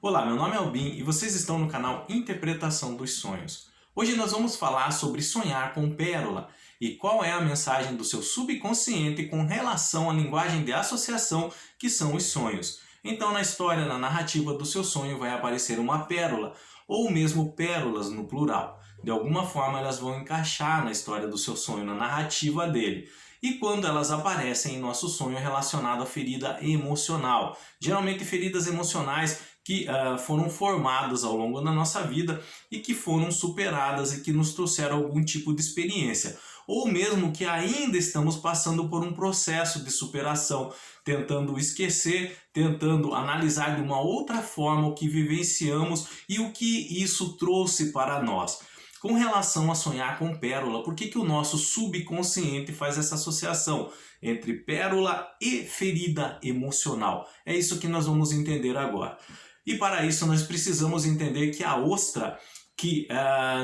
Olá, meu nome é Albin e vocês estão no canal Interpretação dos Sonhos. Hoje nós vamos falar sobre sonhar com pérola e qual é a mensagem do seu subconsciente com relação à linguagem de associação que são os sonhos. Então, na história, na narrativa do seu sonho vai aparecer uma pérola ou mesmo pérolas no plural. De alguma forma elas vão encaixar na história do seu sonho, na narrativa dele. E quando elas aparecem em nosso sonho relacionado à ferida emocional, geralmente feridas emocionais que foram formadas ao longo da nossa vida e que foram superadas e que nos trouxeram algum tipo de experiência. Ou mesmo que ainda estamos passando por um processo de superação, tentando esquecer, tentando analisar de uma outra forma o que vivenciamos e o que isso trouxe para nós. Com relação a sonhar com pérola, por que o nosso subconsciente faz essa associação entre pérola e ferida emocional? É isso que nós vamos entender agora. E para isso nós precisamos entender que a ostra que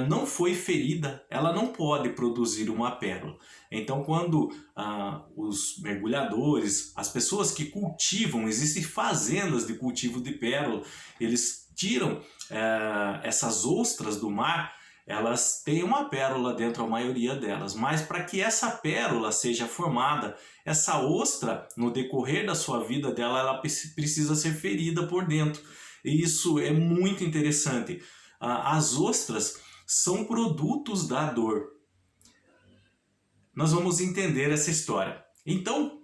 não foi ferida, ela não pode produzir uma pérola. Então quando os mergulhadores, as pessoas que cultivam, existem fazendas de cultivo de pérola, eles tiram essas ostras do mar, elas têm uma pérola dentro, a maioria delas, mas para que essa pérola seja formada, essa ostra, no decorrer da sua vida dela, ela precisa ser ferida por dentro. E isso é muito interessante. As ostras são produtos da dor. Nós vamos entender essa história. Então,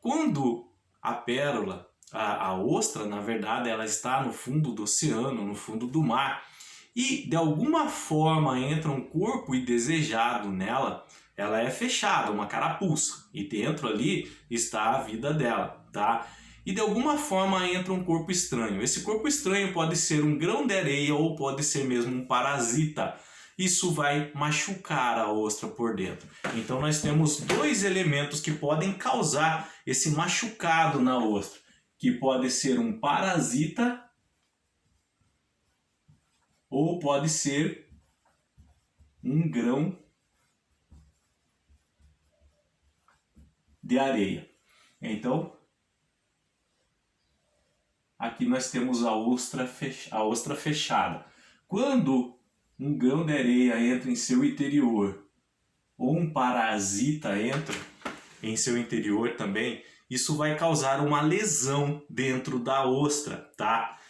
quando a pérola, a ostra, na verdade, ela está no fundo do oceano, no fundo do mar, e de alguma forma entra um corpo indesejado nela, ela é fechada, uma carapuça, e dentro ali está a vida dela, tá? E de alguma forma entra um corpo estranho. Esse corpo estranho pode ser um grão de areia ou pode ser mesmo um parasita. Isso vai machucar a ostra por dentro. Então nós temos dois elementos que podem causar esse machucado na ostra, que pode ser um parasita ou pode ser um grão de areia. Então, aqui nós temos a ostra fechada. Quando um grão de areia entra em seu interior, ou um parasita entra em seu interior também, isso vai causar uma lesão dentro da ostra, tá?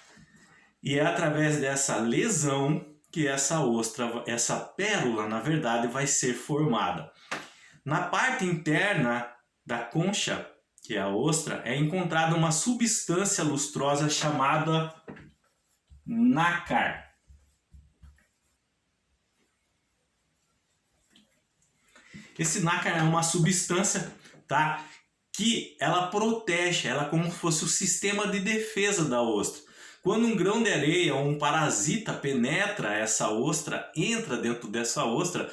E é através dessa lesão que essa ostra, essa pérola, na verdade, vai ser formada. Na parte interna da concha, que é a ostra, é encontrada uma substância lustrosa chamada nácar. Esse nácar é uma substância, tá, que ela protege, ela é como se fosse o sistema de defesa da ostra. Quando um grão de areia ou um parasita penetra essa ostra, entra dentro dessa ostra,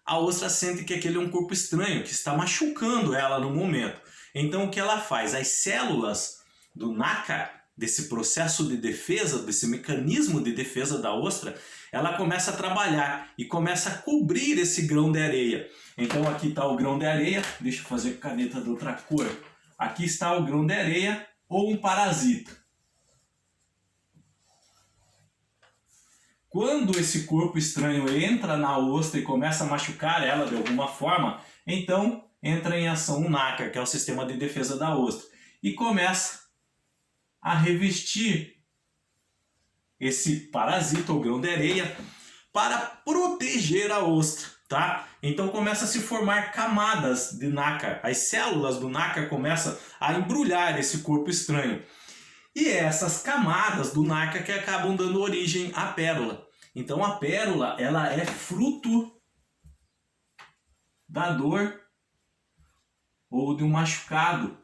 a ostra sente que aquele é um corpo estranho, que está machucando ela no momento. Então o que ela faz? As células do nácar, desse processo de defesa, desse mecanismo de defesa da ostra, ela começa a trabalhar e começa a cobrir esse grão de areia. Então aqui está o grão de areia, deixa eu fazer caneta de outra cor. Aqui está o grão de areia ou um parasita. Quando esse corpo estranho entra na ostra e começa a machucar ela de alguma forma, então entra em ação o nácar, que é o sistema de defesa da ostra, e começa a revestir esse parasita ou grão de areia para proteger a ostra, tá? Então começa a se formar camadas de nácar, as células do nácar começam a embrulhar esse corpo estranho. E é essas camadas do nácar que acabam dando origem à pérola. Então a pérola, ela é fruto da dor ou de um machucado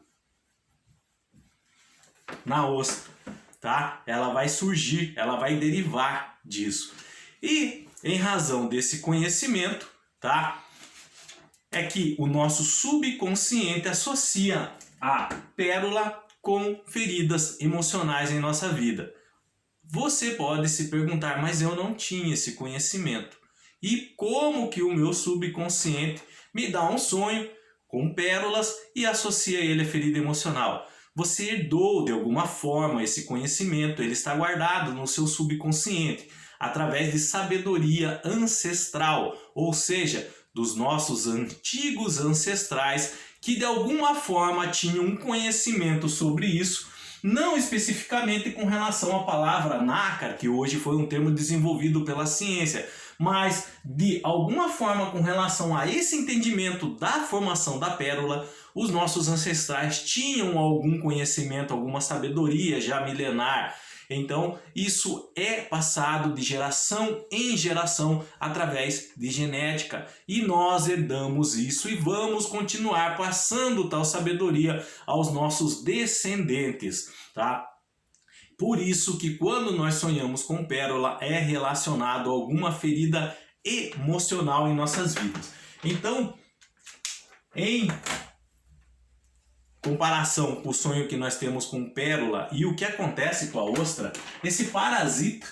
na ostra, tá? Ela vai surgir, ela vai derivar disso. E em razão desse conhecimento, tá? É que o nosso subconsciente associa a pérola com feridas emocionais em nossa vida. Você pode se perguntar, mas eu não tinha esse conhecimento. E como que o meu subconsciente me dá um sonho com pérolas e associa ele à ferida emocional? você herdou de alguma forma esse conhecimento, ele está guardado no seu subconsciente, através de sabedoria ancestral, ou seja, dos nossos antigos ancestrais que de alguma forma tinham um conhecimento sobre isso, não especificamente com relação à palavra nácar, que hoje foi um termo desenvolvido pela ciência, mas de alguma forma com relação a esse entendimento da formação da pérola, os nossos ancestrais tinham algum conhecimento, alguma sabedoria já milenar. Então, isso é passado de geração em geração através de genética. E nós herdamos isso e vamos continuar passando tal sabedoria aos nossos descendentes, tá? Por isso que quando nós sonhamos com pérola é relacionado a alguma ferida emocional em nossas vidas. Então, em comparação com o sonho que nós temos com pérola e o que acontece com a ostra, esse parasita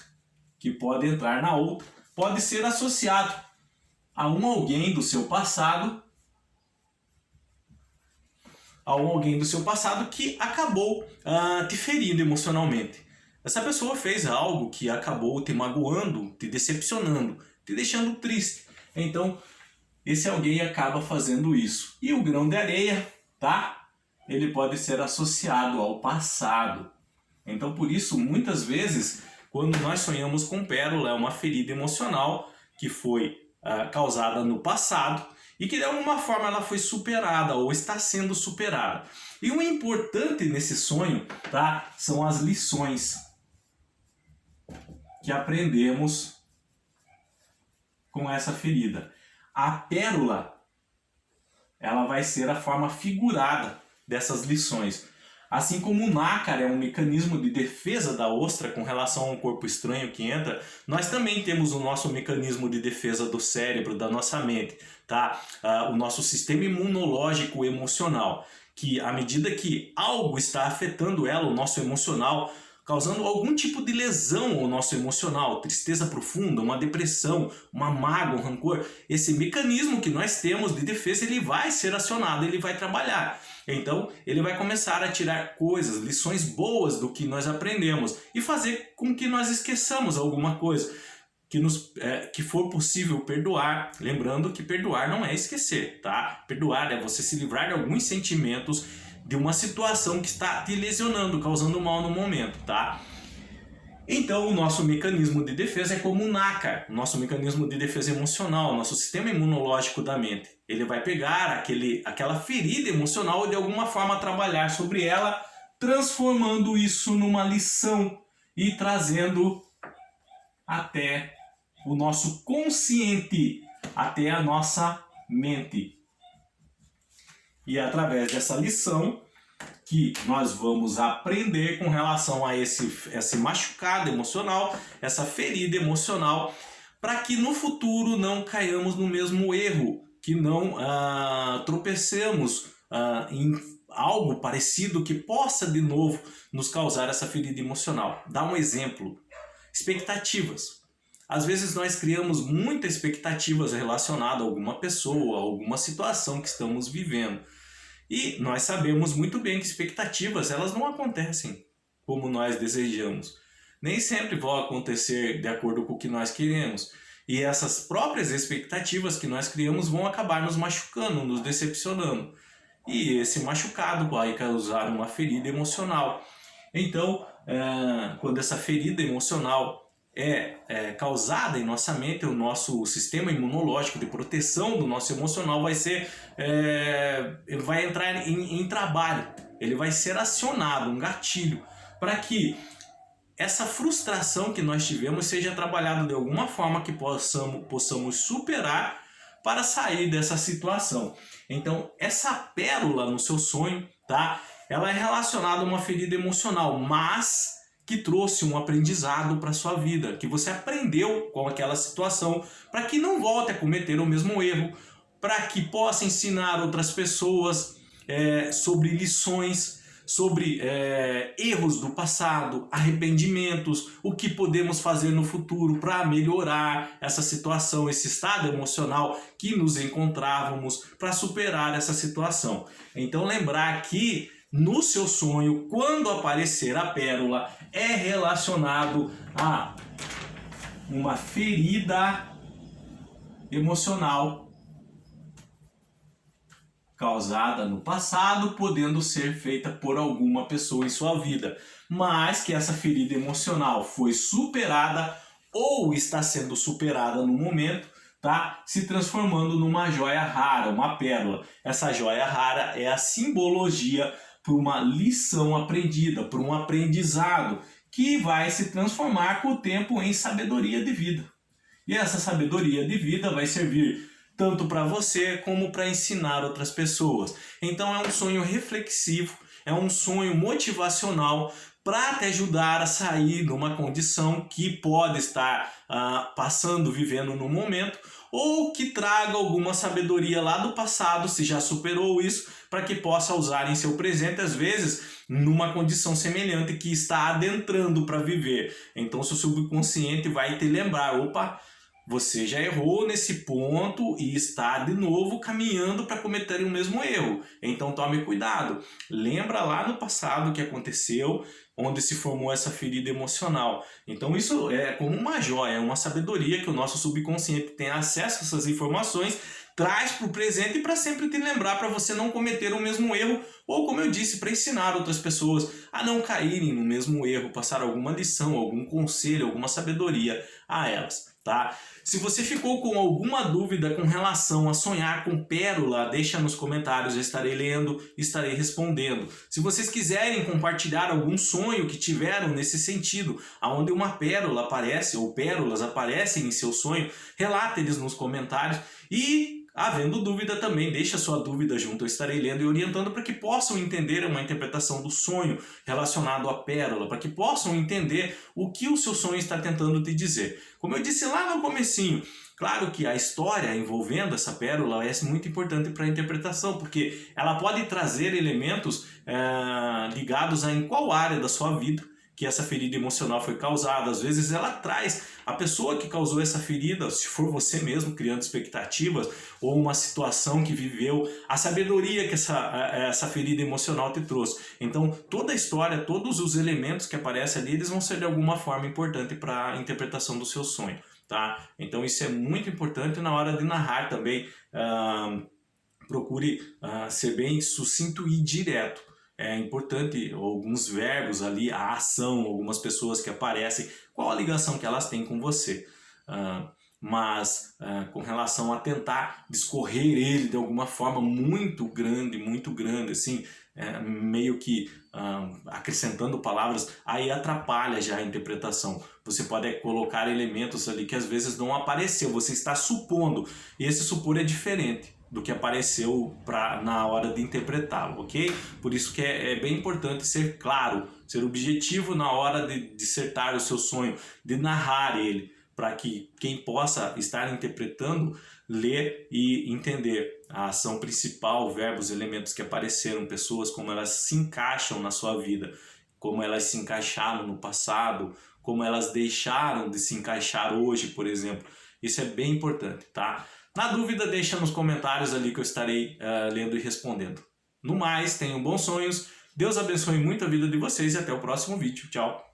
que pode entrar na outra pode ser associado a alguém do seu passado, que acabou te ferindo emocionalmente. Essa pessoa fez algo que acabou te magoando, te decepcionando, te deixando triste. Então, esse alguém acaba fazendo isso. E o grão de areia, tá? Ele pode ser associado ao passado. Então, por isso, muitas vezes, quando nós sonhamos com pérola, é uma ferida emocional que foi causada no passado e que de alguma forma ela foi superada ou está sendo superada. E o importante nesse sonho, tá, são as lições que aprendemos com essa ferida. A pérola, ela vai ser a forma figurada dessas lições. Assim como o nácar é um mecanismo de defesa da ostra com relação a um corpo estranho que entra, nós também temos o nosso mecanismo de defesa do cérebro, da nossa mente, tá? O nosso sistema imunológico emocional, que à medida que algo está afetando ela, o nosso emocional, causando algum tipo de lesão ao nosso emocional, tristeza profunda, uma depressão, uma mágoa, um rancor, esse mecanismo que nós temos de defesa, ele vai ser acionado, ele vai trabalhar. Então, ele vai começar a tirar coisas, lições boas do que nós aprendemos e fazer com que nós esqueçamos alguma coisa, que for possível perdoar. Lembrando que perdoar não é esquecer, tá? Perdoar é você se livrar de alguns sentimentos de uma situação que está te lesionando, causando mal no momento, tá? Então, o nosso mecanismo de defesa é como um nácar, o nosso mecanismo de defesa emocional, o nosso sistema imunológico da mente. Ele vai pegar aquela ferida emocional e de alguma forma trabalhar sobre ela, transformando isso numa lição e trazendo até o nosso consciente, até a nossa mente. E é através dessa lição que nós vamos aprender com relação a esse machucado emocional, essa ferida emocional, para que no futuro não caiamos no mesmo erro, que não tropecemos em algo parecido que possa de novo nos causar essa ferida emocional. Dá um exemplo: expectativas. Às vezes nós criamos muitas expectativas relacionadas a alguma pessoa, a alguma situação que estamos vivendo. E nós sabemos muito bem que expectativas, elas não acontecem como nós desejamos. Nem sempre vão acontecer de acordo com o que nós queremos. E essas próprias expectativas que nós criamos vão acabar nos machucando, nos decepcionando. E esse machucado vai causar uma ferida emocional. Então, quando essa ferida emocional é causada em nossa mente, o nosso sistema imunológico de proteção do nosso emocional vai entrar em trabalho, ele vai ser acionado, um gatilho, para que essa frustração que nós tivemos seja trabalhada de alguma forma que possamos superar para sair dessa situação. Então, essa pérola no seu sonho, tá? Ela é relacionada a uma ferida emocional, mas que trouxe um aprendizado para a sua vida, que você aprendeu com aquela situação, para que não volte a cometer o mesmo erro, para que possa ensinar outras pessoas sobre lições, sobre erros do passado, arrependimentos, o que podemos fazer no futuro para melhorar essa situação, esse estado emocional que nos encontrávamos, para superar essa situação. Então lembrar que no seu sonho, quando aparecer a pérola, é relacionado a uma ferida emocional causada no passado, podendo ser feita por alguma pessoa em sua vida, mas que essa ferida emocional foi superada ou está sendo superada no momento, tá? Se transformando numa joia rara, uma pérola. Essa joia rara é a simbologia por uma lição aprendida, por um aprendizado que vai se transformar com o tempo em sabedoria de vida. E essa sabedoria de vida vai servir tanto para você como para ensinar outras pessoas. Então é um sonho reflexivo, é um sonho motivacional para te ajudar a sair de uma condição que pode estar passando, vivendo no momento, ou que traga alguma sabedoria lá do passado, se já superou isso, para que possa usar em seu presente, às vezes numa condição semelhante que está adentrando para viver. Então seu subconsciente vai te lembrar, opa, você já errou nesse ponto e está de novo caminhando para cometer o mesmo erro. Então tome cuidado. Lembra lá no passado o que aconteceu, onde se formou essa ferida emocional. Então isso é como uma joia, é uma sabedoria que o nosso subconsciente tem acesso a essas informações, traz para o presente para sempre te lembrar, para você não cometer o mesmo erro, ou como eu disse, para ensinar outras pessoas a não caírem no mesmo erro, passar alguma lição, algum conselho, alguma sabedoria a elas. Tá? Se você ficou com alguma dúvida com relação a sonhar com pérola, deixa nos comentários, eu estarei lendo, estarei respondendo. Se vocês quiserem compartilhar algum sonho que tiveram nesse sentido, onde uma pérola aparece ou pérolas aparecem em seu sonho, relate eles nos comentários e, havendo dúvida também, deixa sua dúvida junto, eu estarei lendo e orientando para que possam entender uma interpretação do sonho relacionado à pérola, para que possam entender o que o seu sonho está tentando te dizer. Como eu disse lá no comecinho, claro que a história envolvendo essa pérola é muito importante para a interpretação, porque ela pode trazer elementos ligados a em qual área da sua vida que essa ferida emocional foi causada. Às vezes ela traz a pessoa que causou essa ferida, se for você mesmo criando expectativas, ou uma situação que viveu, a sabedoria que essa ferida emocional te trouxe. Então toda a história, todos os elementos que aparecem ali, eles vão ser de alguma forma importante para a interpretação do seu sonho. Tá? Então isso é muito importante na hora de narrar também. Procure ser bem sucinto e direto. É importante alguns verbos ali, a ação, algumas pessoas que aparecem, qual a ligação que elas têm com você. Mas com relação a tentar discorrer ele de alguma forma muito grande, assim, meio que acrescentando palavras, aí atrapalha já a interpretação. Você pode colocar elementos ali que às vezes não apareceu, você está supondo, e esse supor é diferente do que apareceu na hora de interpretá-lo, ok? Por isso que é bem importante ser claro, ser objetivo na hora de dissertar o seu sonho, de narrar ele, para que quem possa estar interpretando, ler e entender a ação principal, verbos, elementos que apareceram, pessoas, como elas se encaixam na sua vida, como elas se encaixaram no passado, como elas deixaram de se encaixar hoje, por exemplo. Isso é bem importante, tá? Na dúvida, deixa nos comentários ali que eu estarei lendo e respondendo. No mais, tenham bons sonhos, Deus abençoe muito a vida de vocês e até o próximo vídeo. Tchau!